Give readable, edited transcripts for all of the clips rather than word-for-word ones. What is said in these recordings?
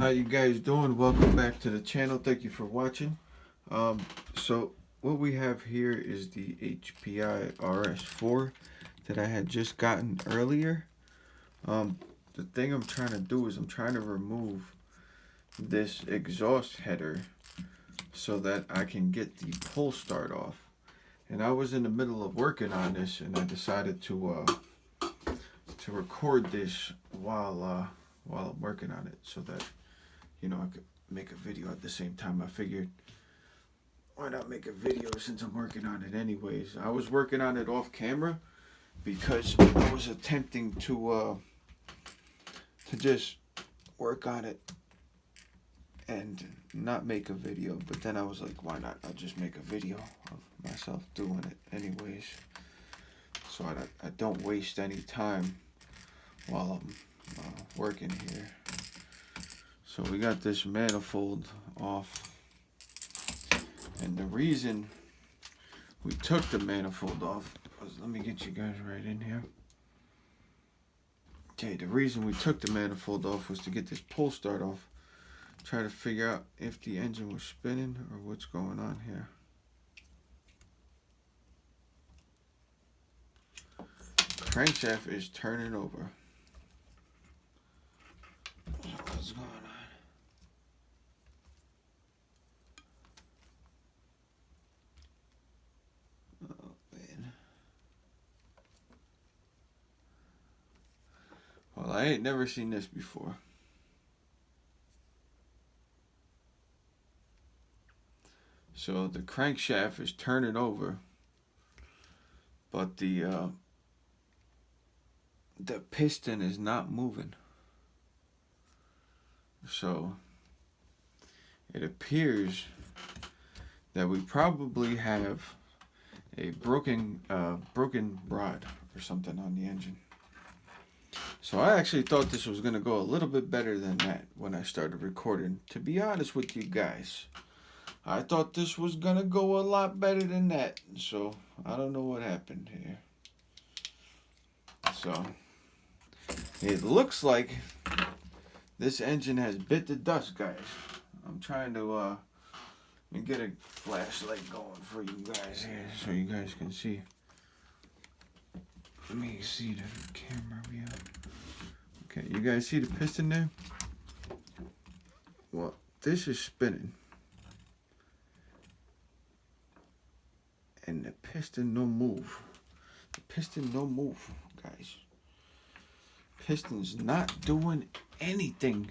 How you guys doing? Welcome back to the channel. Thank you for watching. So what we have here is the HPI RS4 that I had just gotten earlier. The thing I'm trying to do is I'm trying to remove this exhaust header so that I can get the pull start off. And I was in the middle of working on this, and I decided to record this while I'm working on it, so that I could make a video at the same time. I figured, why not make a video since I'm working on it anyways? I was working on it off camera because I was attempting to just work on it and not make a video. But then I was like, why not? I'll just make a video of myself doing it anyways, so I don't waste any time while I'm working here. So we got this manifold off, and the reason we took the manifold off was, let me get you guys right in here. Okay, the reason we took the manifold off was to get this pull start off, try to figure out if the engine was spinning or what's going on here. Crankshaft is turning over. So what's going on? Well, I ain't never seen this before. So the crankshaft is turning over, but the piston is not moving. So it appears that we probably have a broken rod or something on the engine. So I actually thought this was going to go a little bit better than that when I started recording. To be honest with you guys, I thought this was going to go a lot better than that. So I don't know what happened here. So it looks like this engine has bit the dust, guys. I'm trying to let me get a flashlight going for you guys here so you guys can see. Let me see the camera view. Okay, you guys see the piston there? Well, this is spinning, and the piston no move. The piston no move, guys. Piston's not doing anything.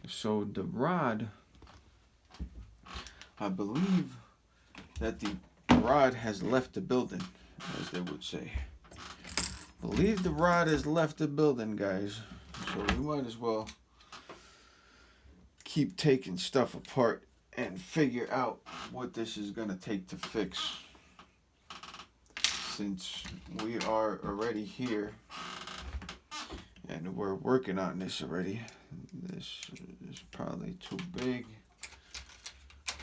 So the rod, I believe that the rod has left the building, as they would say. Believe the rod has left the building, guys. So we might as well keep taking stuff apart and figure out what this is gonna take to fix, since we are already here and we're working on this already. This is probably too big.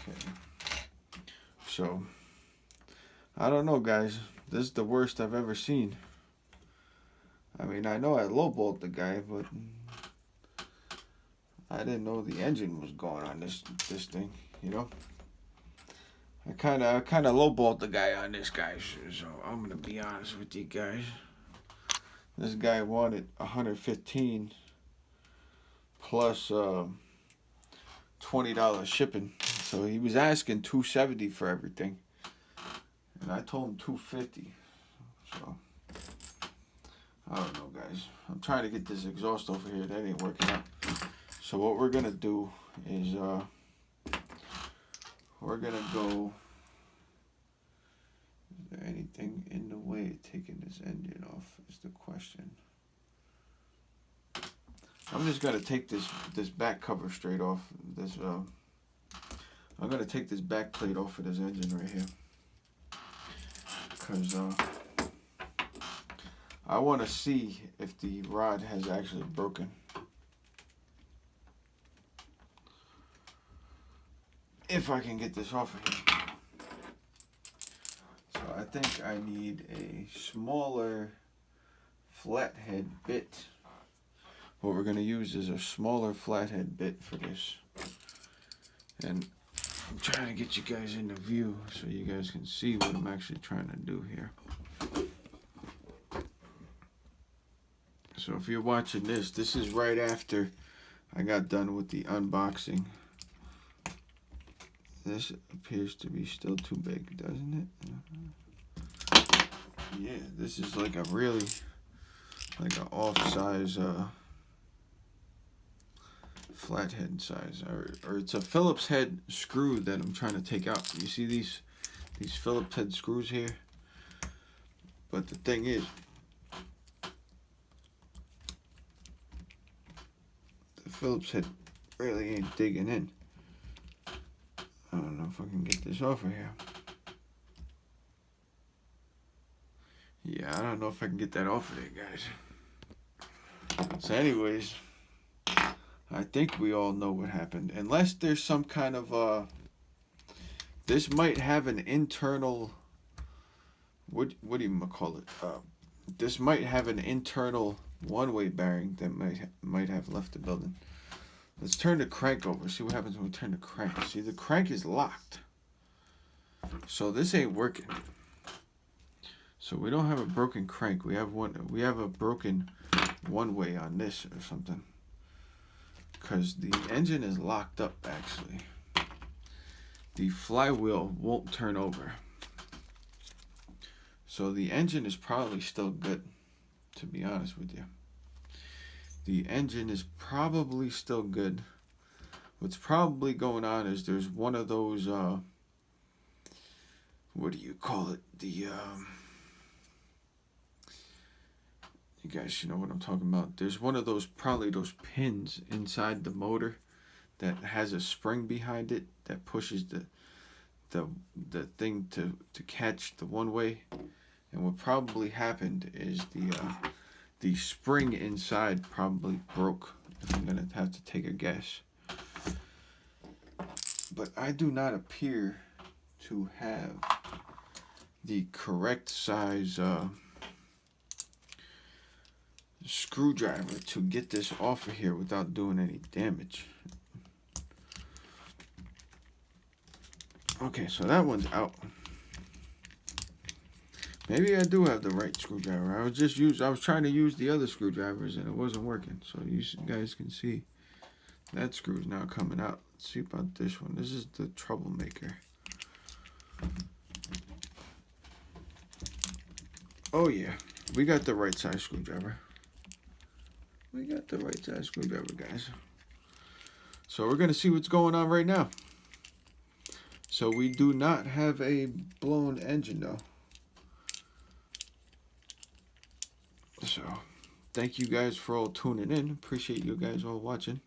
Okay. So I don't know, guys. This is the worst I've ever seen. I mean, I know I lowballed the guy, but I didn't know the engine was going on this thing, you know? I kind of lowballed the guy on this, guys. So I'm going to be honest with you guys. This guy wanted 115 plus $20 shipping. So he was asking $270 for everything. And I told him $250. So I don't know, guys. I'm trying to get this exhaust over here. That ain't working out. So what we're gonna do is we're gonna go. Is there anything in the way of taking this engine off? Is the question. I'm just gonna take this back cover straight off. I'm gonna take this back plate off of this engine right here, because I want to see if the rod has actually broken. If I can get this off of here. So I think I need a smaller flathead bit what we're going to use is a smaller flathead bit for this. And I'm trying to get you guys in the view so you guys can see what I'm actually trying to do here. So if you're watching this, this is right after I got done with the unboxing. This appears to be still too big, doesn't it? Yeah, this is like a really, like an off-size flathead size, or it's a Phillips head screw that I'm trying to take out. You see these Phillips head screws here? But the thing is, the Phillips head really ain't digging in. I don't know if I can get this off of here. Yeah, I don't know if I can get that off of there, guys. So anyways, I think we all know what happened. Unless there's some kind of, this might have an internal, what do you call it? This might have an internal one-way bearing that might have left the building. Let's turn the crank over, see what happens when we turn the crank. See, the crank is locked. So this ain't working. So we don't have a broken crank. We have a broken one-way on this or something. Because the engine is locked up, actually. The flywheel won't turn over. So the engine is probably still good, to be honest with you. The engine is probably still good. What's probably going on is there's one of those, what do you call it? You guys should know what I'm talking about. There's one of those, probably those pins inside the motor that has a spring behind it that pushes the thing to catch the one way. And what probably happened is the spring inside probably broke, if I'm gonna have to take a guess. But I do not appear to have the correct size screwdriver to get this off of here without doing any damage. Okay, so that one's out. Maybe I do have the right screwdriver. I was trying to use the other screwdrivers and it wasn't working. So you guys can see that screw is now coming out. Let's see about this one. This is the troublemaker. Oh yeah, we got the right size screwdriver. We got the right size screwdriver, guys. So we're gonna see what's going on right now. So we do not have a blown engine though. So thank you guys for all tuning in. Appreciate you guys all watching.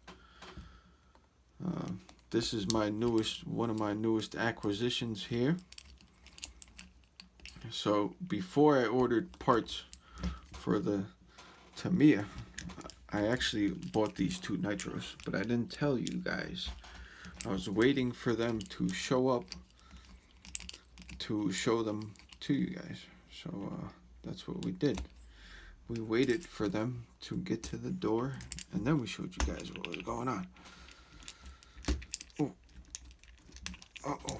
This is one of my newest acquisitions here. So before I ordered parts for the Tamiya, I actually bought these two nitros, but I didn't tell you guys. I was waiting for them to show up to show them to you guys. So that's what we did. We waited for them to get to the door, and then we showed you guys what was going on. Oh. Uh-oh.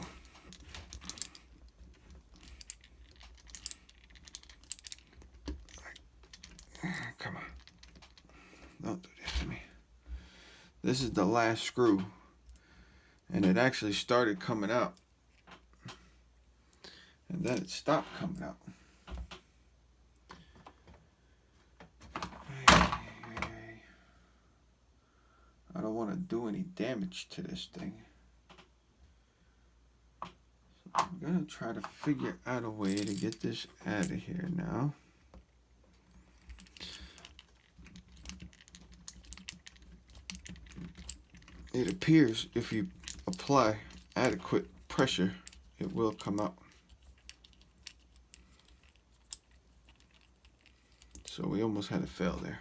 Come on. Don't do this to me. This is the last screw, and it actually started coming out, and then it stopped coming out. I don't want to do any damage to this thing. So I'm going to try to figure out a way to get this out of here now. It appears if you apply adequate pressure, it will come out. So we almost had a fail there.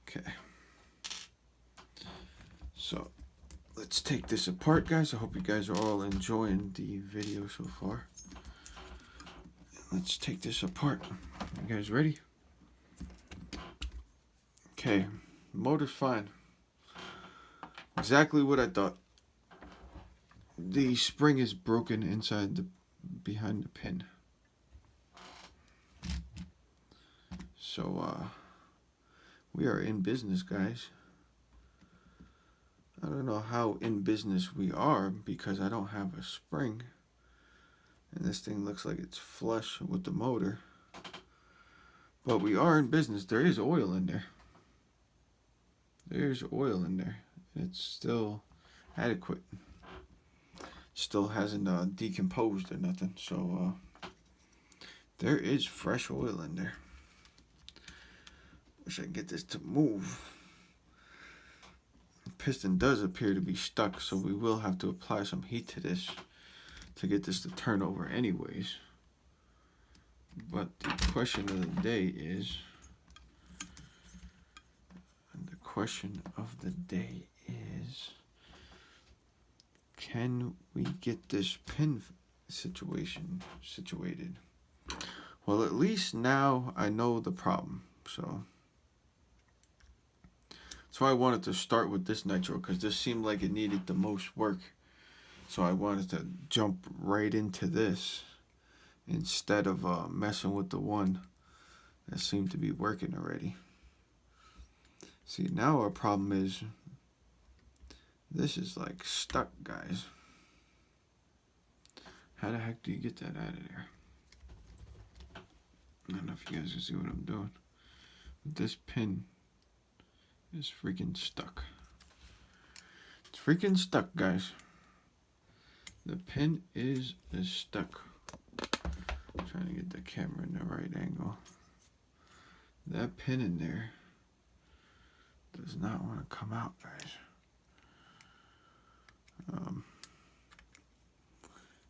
Okay. So let's take this apart, guys. I hope you guys are all enjoying the video so far. Let's take this apart. You guys ready? Okay, motor's fine. Exactly what I thought. The spring is broken inside behind the pin. So we are in business, guys. I don't know how in business we are because I don't have a spring. And this thing looks like it's flush with the motor. But we are in business. There is oil in there. There's oil in there. It's still adequate. Still hasn't decomposed or nothing. So there is fresh oil in there. Wish I could get this to move. The piston does appear to be stuck, so we will have to apply some heat to this to get this to turn over anyways. But the question of the day is, can we get this pin situated? Well, at least now I know the problem. So that's why I wanted to start with this nitro, because this seemed like it needed the most work. So I wanted to jump right into this instead of messing with the one that seemed to be working already. See, now our problem is this is like stuck, guys. How the heck do you get that out of there? I don't know if you guys can see what I'm doing. This pin is freaking stuck. It's freaking stuck, guys. The pin is stuck. I'm trying to get the camera in the right angle. That pin in there does not want to come out, guys.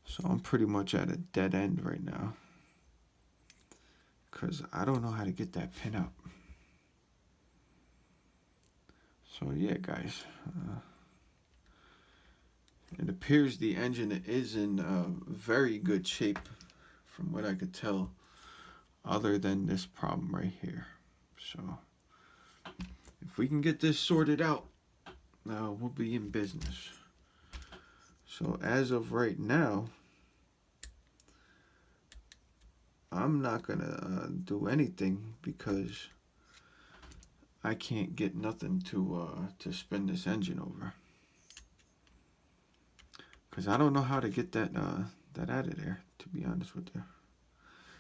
So I'm pretty much at a dead end right now, because I don't know how to get that pin out. So yeah, guys, it appears the engine is in very good shape from what I could tell, other than this problem right here. So if we can get this sorted out, we'll be in business. So as of right now, I'm not gonna do anything because I can't get nothing to spin this engine over. Because I don't know how to get that that out of there, to be honest with you.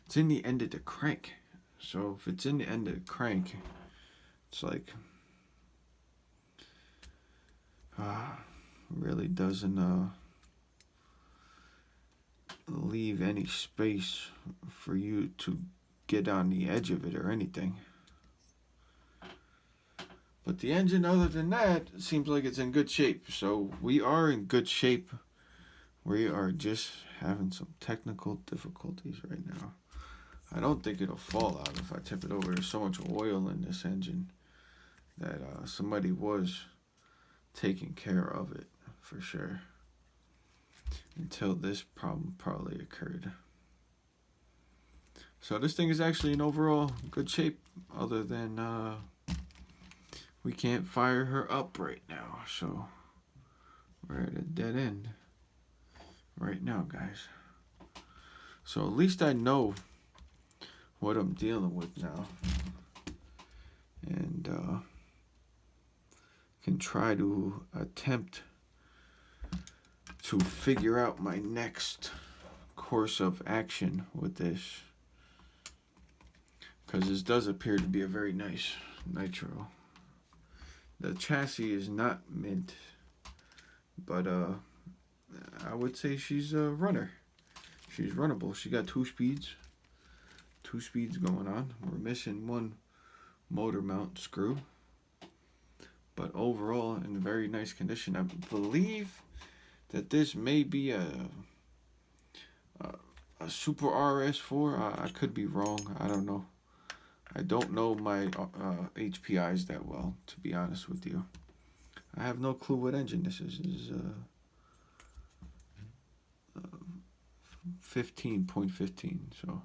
It's in the end of the crank. So if it's in the end of the crank, it's like really doesn't leave any space for you to get on the edge of it or anything. But the engine, other than that, seems like it's in good shape. So we are in good shape. We are just having some technical difficulties right now. I don't think it'll fall out if I tip it over. There's so much oil in this engine that somebody was taking care of it for sure, until this problem probably occurred. So this thing is actually in overall good shape, other than we can't fire her up right now. So we're at a dead end right now, guys. So at least I know what I'm dealing with now, and can try to attempt to figure out my next course of action with this, because this does appear to be a very nice nitro. The chassis is not mint, but I would say she's a runner. She's runnable. She got two speeds going on. We're missing one motor mount screw, but overall in very nice condition. I believe that this may be a Super RS4. I could be wrong. I don't know. I don't know my HPIs that well, to be honest with you. I have no clue what engine this is. This is 15.15. So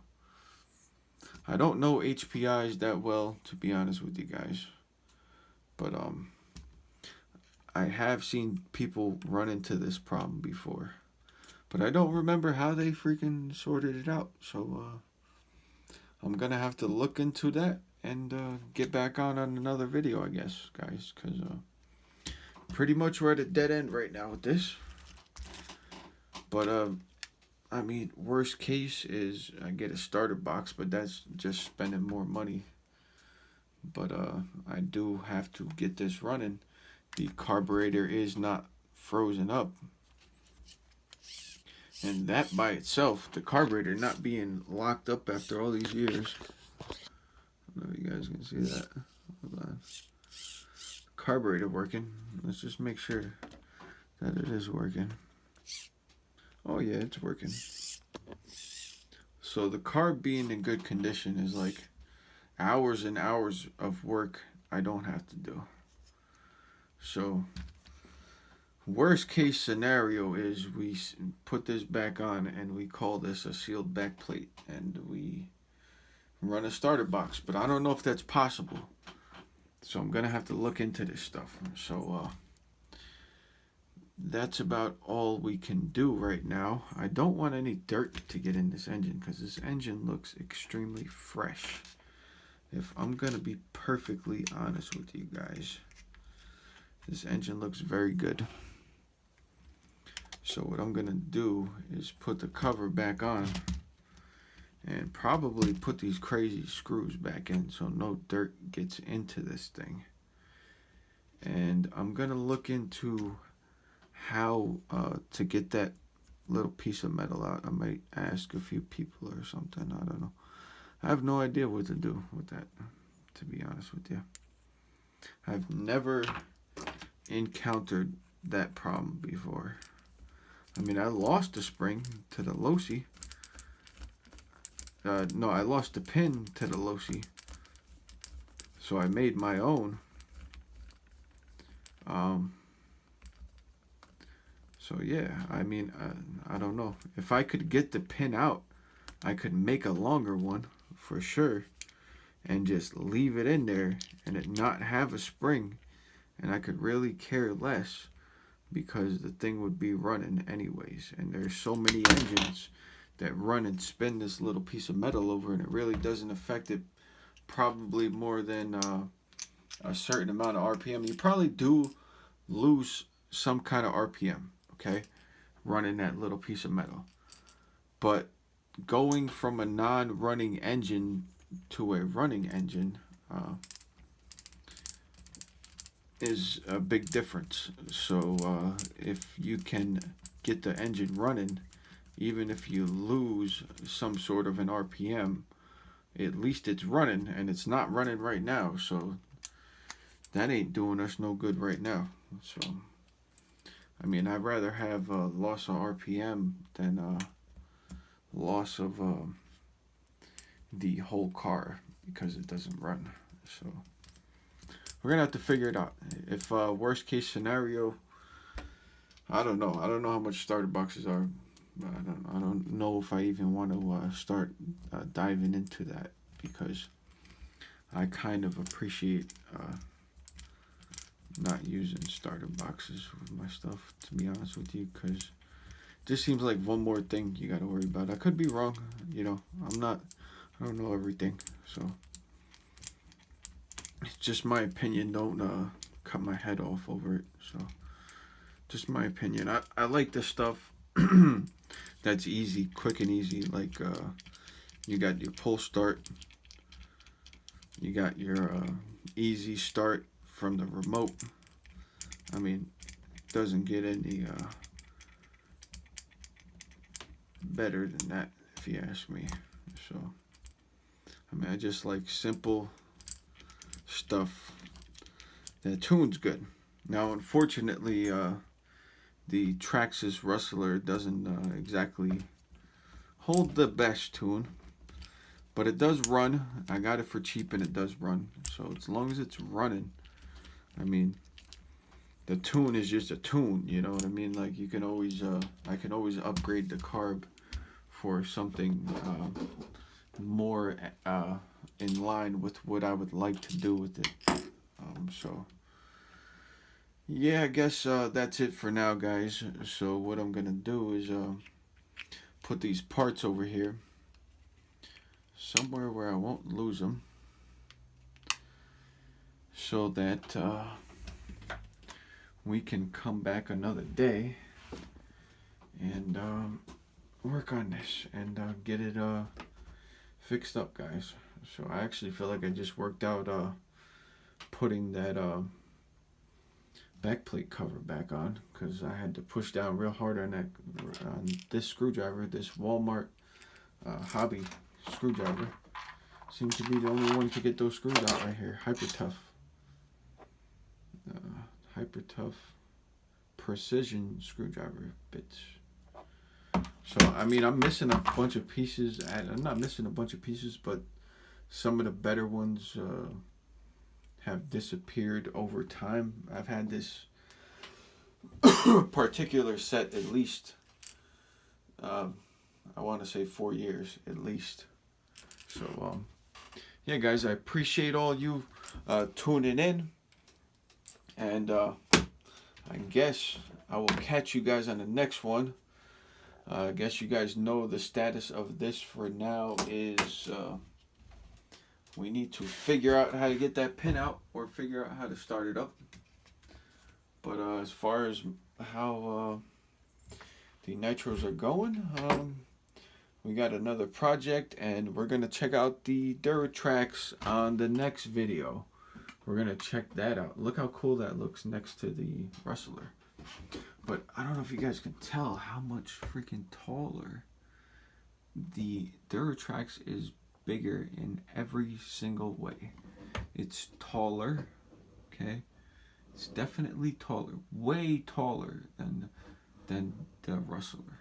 I don't know HPIs that well, to be honest with you guys, but I have seen people run into this problem before, but I don't remember how they freaking sorted it out. So I'm gonna have to look into that and get back on another video, I guess, guys, because pretty much we're at a dead end right now with this. But I mean, worst case is I get a starter box, but that's just spending more money. But I do have to get this running. The carburetor is not frozen up. And that by itself, the carburetor not being locked up after all these years. I don't know if you guys can see that. Hold on. Carburetor working. Let's just make sure that it is working. Oh yeah, it's working. So the carb being in good condition is like hours and hours of work I don't have to do. So worst case scenario is we put this back on and we call this a sealed back plate and we run a starter box, but I don't know if that's possible. So I'm gonna have to look into this stuff. So that's about all we can do right now. I don't want any dirt to get in this engine because this engine looks extremely fresh. If I'm gonna be perfectly honest with you guys, this engine looks very good. So what I'm gonna do is put the cover back on and probably put these crazy screws back in so no dirt gets into this thing. And I'm gonna look into how to get that little piece of metal out. I might ask a few people or something. I don't know. I have no idea what to do with that, to be honest with you. I've never encountered that problem before. I mean, I lost the spring to the loci. No, I lost the pin to the loci. So I made my own. So yeah, I mean, I don't know. If I could get the pin out, I could make a longer one for sure and just leave it in there and it not have a spring, and I could really care less because the thing would be running anyways. And there's so many engines that run and spin this little piece of metal over, and it really doesn't affect it probably more than a certain amount of RPM. You probably do lose some kind of RPM, okay, running that little piece of metal. But going from a non-running engine to a running engine is a big difference. So if you can get the engine running, even if you lose some sort of an RPM, at least it's running, and it's not running right now. So that ain't doing us no good right now. So I mean, I'd rather have a loss of RPM than loss of the whole car because it doesn't run. So we're gonna have to figure it out. If worst case scenario, I don't know how much starter boxes are. I don't know if I even want to start diving into that, because I kind of appreciate not using starter boxes with my stuff, to be honest with you, because it just seems like one more thing you got to worry about. I could be wrong, you know. I don't know everything, so it's just my opinion. Don't cut my head off over it. So just my opinion. I like the stuff that's easy, quick and easy. Like you got your pull start, you got your easy start from the remote. I mean, doesn't get any better than that, if you ask me. So I mean, I just like simple stuff that tunes good. Now unfortunately the Traxxas Rustler doesn't exactly hold the best tune, but it does run. I got it for cheap and it does run. So as long as it's running, I mean, the tune is just a tune, you know what I mean? Like you can always I can always upgrade the carb for something more in line with what I would like to do with it. So yeah, I guess that's it for now, guys. So what I'm gonna do is put these parts over here somewhere where I won't lose them, so that we can come back another day and work on this and get it fixed up, guys. So I actually feel like I just worked out putting that backplate cover back on, because I had to push down real hard on that on this screwdriver, this Walmart hobby screwdriver. Seems to be the only one to get those screws out right here. Hyper tough precision screwdriver bits. So I mean, I'm missing a bunch of pieces. I'm not missing a bunch of pieces, but some of the better ones have disappeared over time. I've had this particular set at least, I want to say 4 years at least. So yeah, guys, I appreciate all you tuning in, and I guess I will catch you guys on the next one. I guess you guys know the status of this for now is we need to figure out how to get that pin out, or figure out how to start it up. But as far as how the nitros are going, we got another project, and we're going to check out the Duratrax on the next video. We're going to check that out. Look how cool that looks next to the Rustler. But I don't know if you guys can tell how much freaking taller the Duratrax is. Bigger in every single way. It's taller, okay? It's definitely taller, way taller than the Rustler.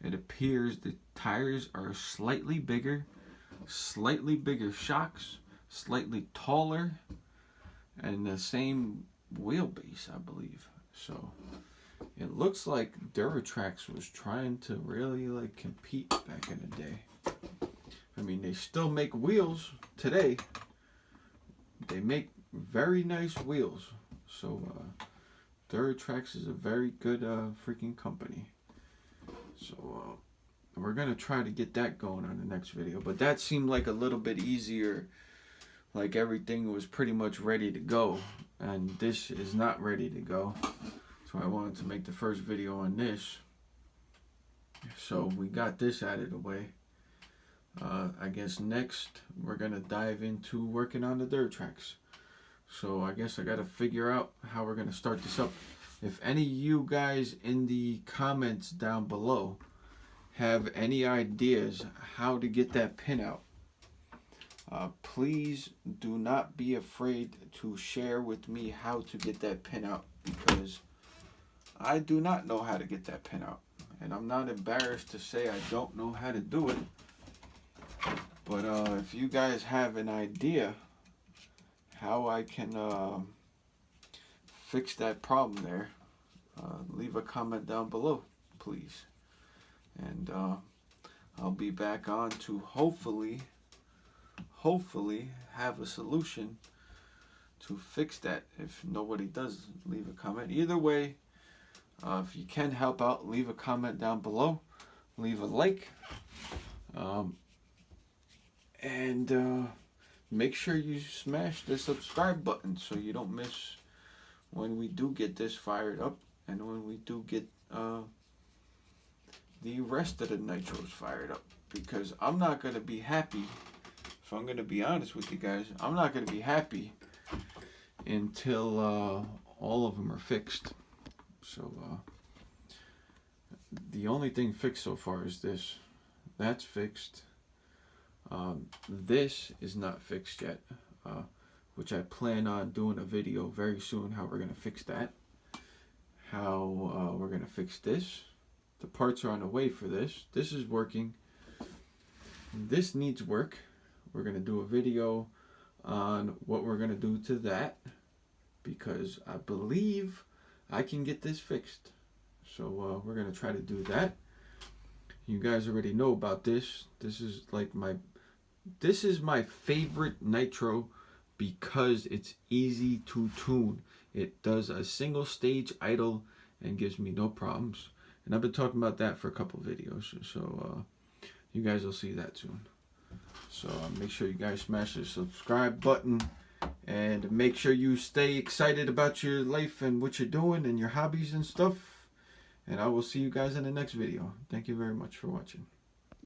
It appears the tires are slightly bigger shocks, slightly taller, and the same wheelbase, I believe. So it looks like Duratrax was trying to really like compete back in the day. I mean, they still make wheels today. They make very nice wheels. So Duratrax is a very good freaking company. So we're going to try to get that going on the next video. But that seemed like a little bit easier. Like everything was pretty much ready to go. And this is not ready to go. So I wanted to make the first video on this. So we got this out of the way. I guess next we're going to dive into working on the Duratrax. So I guess I got to figure out how we're going to start this up. If any of you guys in the comments down below have any ideas how to get that pin out, please do not be afraid to share with me how to get that pin out, because I do not know how to get that pin out. And I'm not embarrassed to say I don't know how to do it. But if you guys have an idea how I can fix that problem there, leave a comment down below, please. And I'll be back on to hopefully have a solution to fix that. If nobody does, leave a comment. Either way, if you can help out, leave a comment down below, leave a like. And make sure you smash the subscribe button so you don't miss when we do get this fired up, and when we do get the rest of the nitros fired up. Because I'm not going to be happy, if I'm going to be honest with you guys, I'm not going to be happy until all of them are fixed. So the only thing fixed so far is this. That's fixed. This is not fixed yet, which I plan on doing a video very soon how we're going to fix that, how we're going to fix this. The parts are on the way for this. This is working. This needs work. We're going to do a video on what we're going to do to that, because I believe I can get this fixed. So we're going to try to do that. You guys already know about this. This is my favorite nitro because it's easy to tune. It does a single stage idle and gives me no problems. And I've been talking about that for a couple videos, so you guys will see that soon. So make sure you guys smash the subscribe button, and make sure you stay excited about your life and what you're doing and your hobbies and stuff. And I will see you guys in the next video. Thank you very much for watching.